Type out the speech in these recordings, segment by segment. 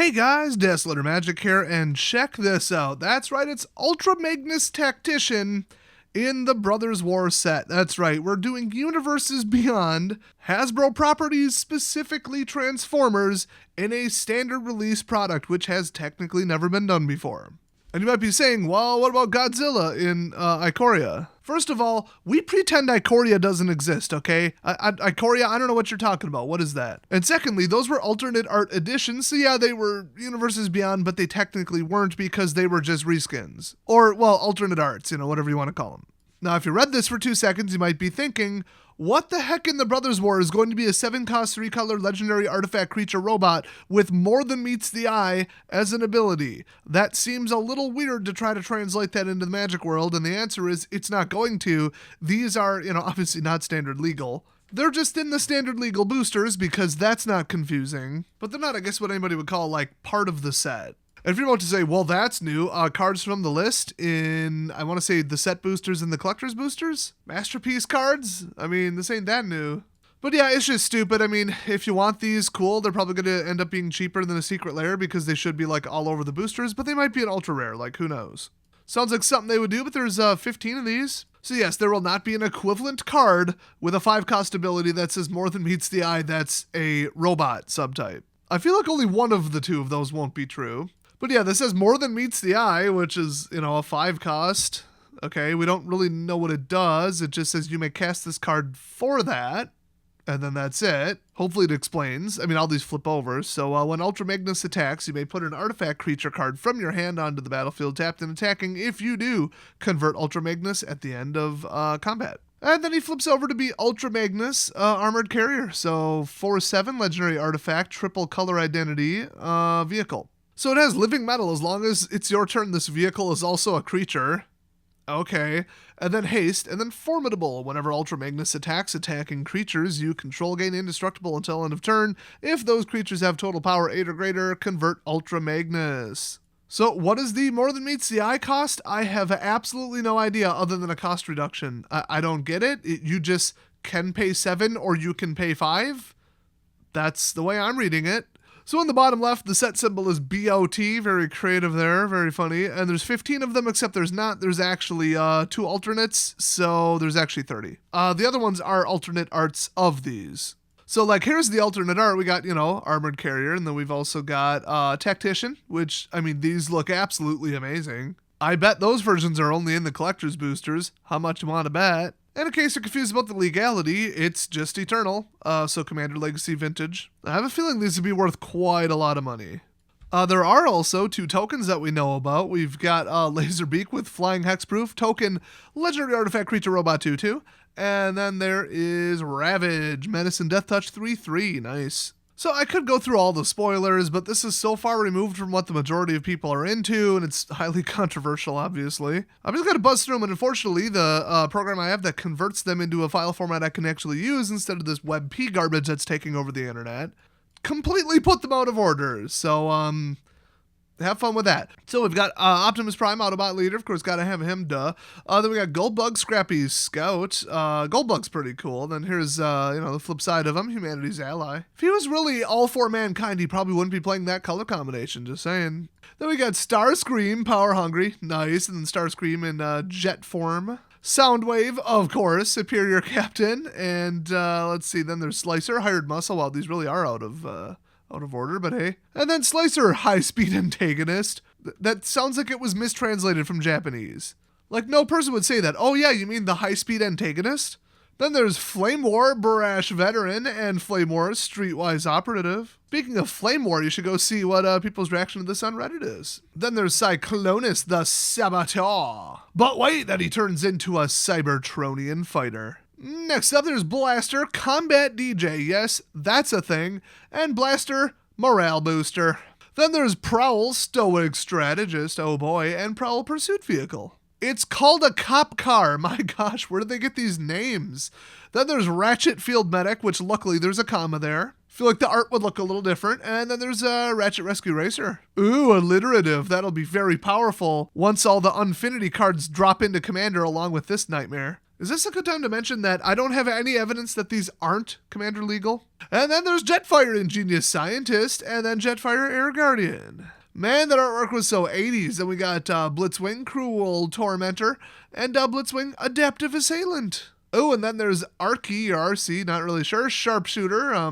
Hey guys, Desolator Magic here, and check this out. That's right, it's Ultra Magnus Tactician in the Brothers War set. That's right, we're doing Universes Beyond, Hasbro properties, specifically Transformers, in a standard release product, which has technically never been done before. And you might be saying, well, what about Godzilla in Ikoria? First of all, we pretend Ikoria doesn't exist, okay? Ikoria, I don't know what you're talking about. What is that? And secondly, those were alternate art editions, so yeah, they were Universes Beyond, but they technically weren't because they were just reskins. Or, well, alternate arts, whatever you want to call them. Now, if you read this for 2 seconds, you might be thinking, what the heck in the Brothers War is going to be a 7-cost 3-color legendary artifact creature robot with more than meets the eye as an ability? That seems a little weird to try to translate that into the Magic world, and the answer is it's not going to. These are, obviously not standard legal. They're just in the standard legal boosters because that's not confusing. But they're not, I guess, what anybody would call, part of the set. If you're about to say, well, that's new, cards from the list in, I want to say, the set boosters and the collector's boosters? Masterpiece cards? This ain't that new. But yeah, it's just stupid. If you want these, cool. They're probably going to end up being cheaper than a secret lair because they should be, all over the boosters, but they might be an ultra rare, who knows? Sounds like something they would do, but there's 15 of these. So yes, there will not be an equivalent card with a 5-cost ability that says more than meets the eye that's a robot subtype. I feel like only one of the two of those won't be true. But yeah, this says more than meets the eye, which is, a 5-cost. Okay, we don't really know what it does. It just says you may cast this card for that. And then that's it. Hopefully it explains. All these flip over. So when Ultra Magnus attacks, you may put an artifact creature card from your hand onto the battlefield, tapped and attacking. If you do, convert Ultra Magnus at the end of combat. And then he flips over to be Ultra Magnus Armored Carrier. So 4/7 legendary artifact, triple color identity vehicle. So it has living metal. As long as it's your turn, this vehicle is also a creature. Okay. And then haste, and then formidable. Whenever Ultra Magnus attacks attacking creatures you control, gain indestructible until end of turn. If those creatures have total power 8 or greater, convert Ultra Magnus. So what is the more than meets the eye cost? I have absolutely no idea other than a cost reduction. I don't get it. You just can pay 7 or you can pay 5. That's the way I'm reading it. So on the bottom left, the set symbol is BOT, very creative there, very funny. And there's 15 of them, except there's actually 2 alternates, so there's actually 30. The other ones are alternate arts of these. So here's the alternate art. We got, Armored Carrier, and then we've also got Tactician, which, these look absolutely amazing. I bet those versions are only in the collector's boosters. How much you want to bet? And in case you're confused about the legality, it's just Eternal, so Commander Legacy Vintage. I have a feeling these would be worth quite a lot of money. There are also 2 tokens that we know about. We've got Laserbeak with Flying Hexproof, token Legendary Artifact Creature Robot 2/2, and then there is Ravage, Menace and Death Touch 3/3, nice. So I could go through all the spoilers, but this is so far removed from what the majority of people are into, and it's highly controversial, obviously. I'm just going to buzz through them, and unfortunately, the program I have that converts them into a file format I can actually use instead of this WebP garbage that's taking over the internet, completely put them out of order. So, have fun with that. So we've got Optimus Prime, Autobot Leader. Of course, gotta have him, duh. Then we got Goldbug, Scrappy Scout. Goldbug's pretty cool. Then here's, the flip side of him, Humanity's Ally. If he was really all for mankind, he probably wouldn't be playing that color combination, just saying. Then we got Starscream, Power Hungry. Nice. And then Starscream in jet form. Soundwave, of course, Superior Captain. And let's see, then there's Slicer, Hired Muscle. Wow, these really are out of order, but hey. And then Slicer, High-Speed Antagonist. That sounds like it was mistranslated from Japanese. No person would say that. Oh yeah, you mean the High-Speed Antagonist? Then there's Flame War, Brash Veteran, and Flame War, Streetwise Operative. Speaking of Flame War, you should go see what people's reaction to this on Reddit is. Then there's Cyclonus, the Saboteur. But wait, then he turns into a Cybertronian fighter. Next up, there's Blaster, Combat DJ, yes, that's a thing, and Blaster, Morale Booster. Then there's Prowl, Stoic Strategist, oh boy, and Prowl Pursuit Vehicle. It's called a cop car, my gosh, where did they get these names? Then there's Ratchet Field Medic, which luckily there's a comma there. Feel like the art would look a little different. And then there's Ratchet Rescue Racer. Ooh, alliterative, that'll be very powerful once all the Unfinity cards drop into Commander along with this nightmare. Is this a good time to mention that I don't have any evidence that these aren't Commander legal? And then there's Jetfire Ingenious Scientist, and then Jetfire Air Guardian. Man, that artwork was so 80s. Then we got Blitzwing Cruel Tormentor, and Blitzwing Adaptive Assailant. Oh, and then there's Arky, or RC, not really sure, Sharpshooter. I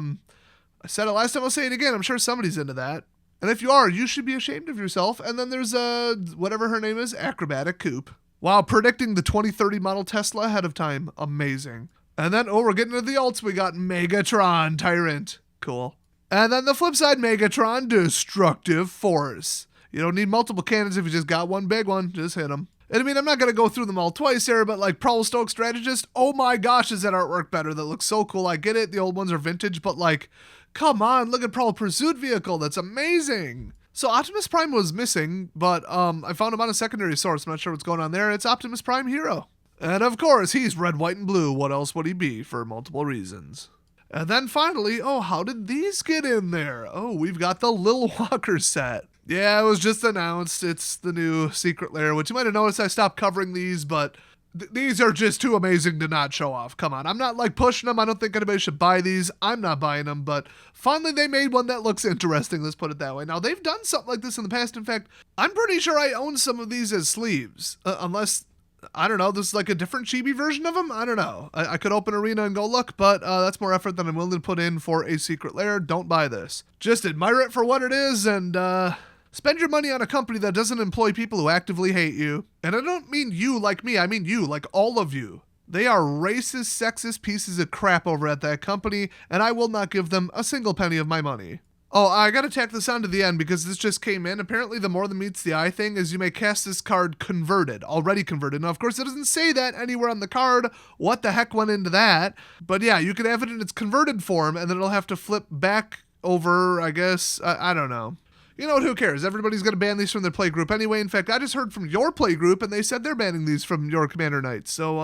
said it last time, I'll say it again. I'm sure somebody's into that. And if you are, you should be ashamed of yourself. And then there's, whatever her name is, Acrobatic Coupe. Wow, predicting the 2030 model Tesla ahead of time. Amazing. And then, we're getting into the alts. We got Megatron Tyrant. Cool. And then the flip side, Megatron Destructive Force. You don't need multiple cannons if you just got one big one. Just hit them. And I mean, I'm not going to go through them all twice here, but like Prowl Stoke Strategist, oh my gosh, is that artwork better? That looks so cool. I get it. The old ones are vintage, but like, come on, look at Prowl Pursuit Vehicle. That's amazing. So Optimus Prime was missing, but I found him on a secondary source. I'm not sure what's going on there. It's Optimus Prime Hero. And of course, he's red, white, and blue. What else would he be for multiple reasons? And then finally, how did these get in there? We've got the Lil Walker set. Yeah, it was just announced. It's the new Secret Lair, which you might have noticed I stopped covering these, but these are just too amazing to not show off. Come on, I'm not like pushing them. I don't think anybody should buy these. I'm not buying them, but finally they made one that looks interesting. Let's put it that way. Now, they've done something like this in the past. In fact, I'm pretty sure I own some of these as sleeves, unless, I don't know, this is like a different chibi version of them. I don't know. I could open Arena and go look, but that's more effort than I'm willing to put in for a Secret Lair. Don't buy this. Just admire it for what it is and spend your money on a company that doesn't employ people who actively hate you. And I don't mean you like me. I mean you, like all of you. They are racist, sexist pieces of crap over at that company, and I will not give them a single penny of my money. I gotta tack this on to the end because this just came in. Apparently, the more than meets the eye thing is you may cast this card converted, already converted. Now, of course, it doesn't say that anywhere on the card. What the heck went into that? But yeah, you can have it in its converted form, and then it'll have to flip back over, I guess. I don't know. You know what, who cares? Everybody's going to ban these from their play group anyway. In fact, I just heard from your play group, and they said they're banning these from your Commander Nights. So,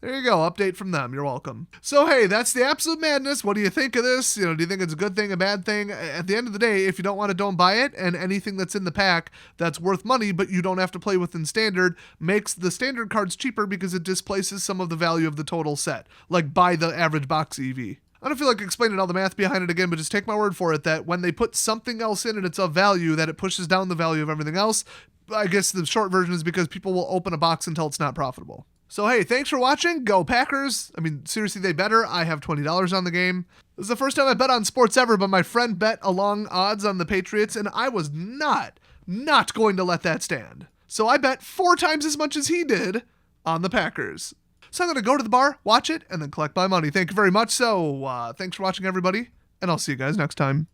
there you go. Update from them. You're welcome. So, hey, that's the absolute madness. What do you think of this? Do you think it's a good thing, a bad thing? At the end of the day, if you don't want it, don't buy it. And anything that's in the pack that's worth money, but you don't have to play within standard, makes the standard cards cheaper because it displaces some of the value of the total set. Like, buy the average box EV. I don't feel like explaining all the math behind it again, but just take my word for it that when they put something else in and it's of value, that it pushes down the value of everything else. I guess the short version is because people will open a box until it's not profitable. So hey, thanks for watching. Go Packers. I mean, seriously, they better. I have $20 on the game. This is the first time I bet on sports ever, but my friend bet along odds on the Patriots, and I was not going to let that stand. So I bet 4 times as much as he did on the Packers. So I'm going to go to the bar, watch it, and then collect my money. Thank you very much. So thanks for watching, everybody, and I'll see you guys next time.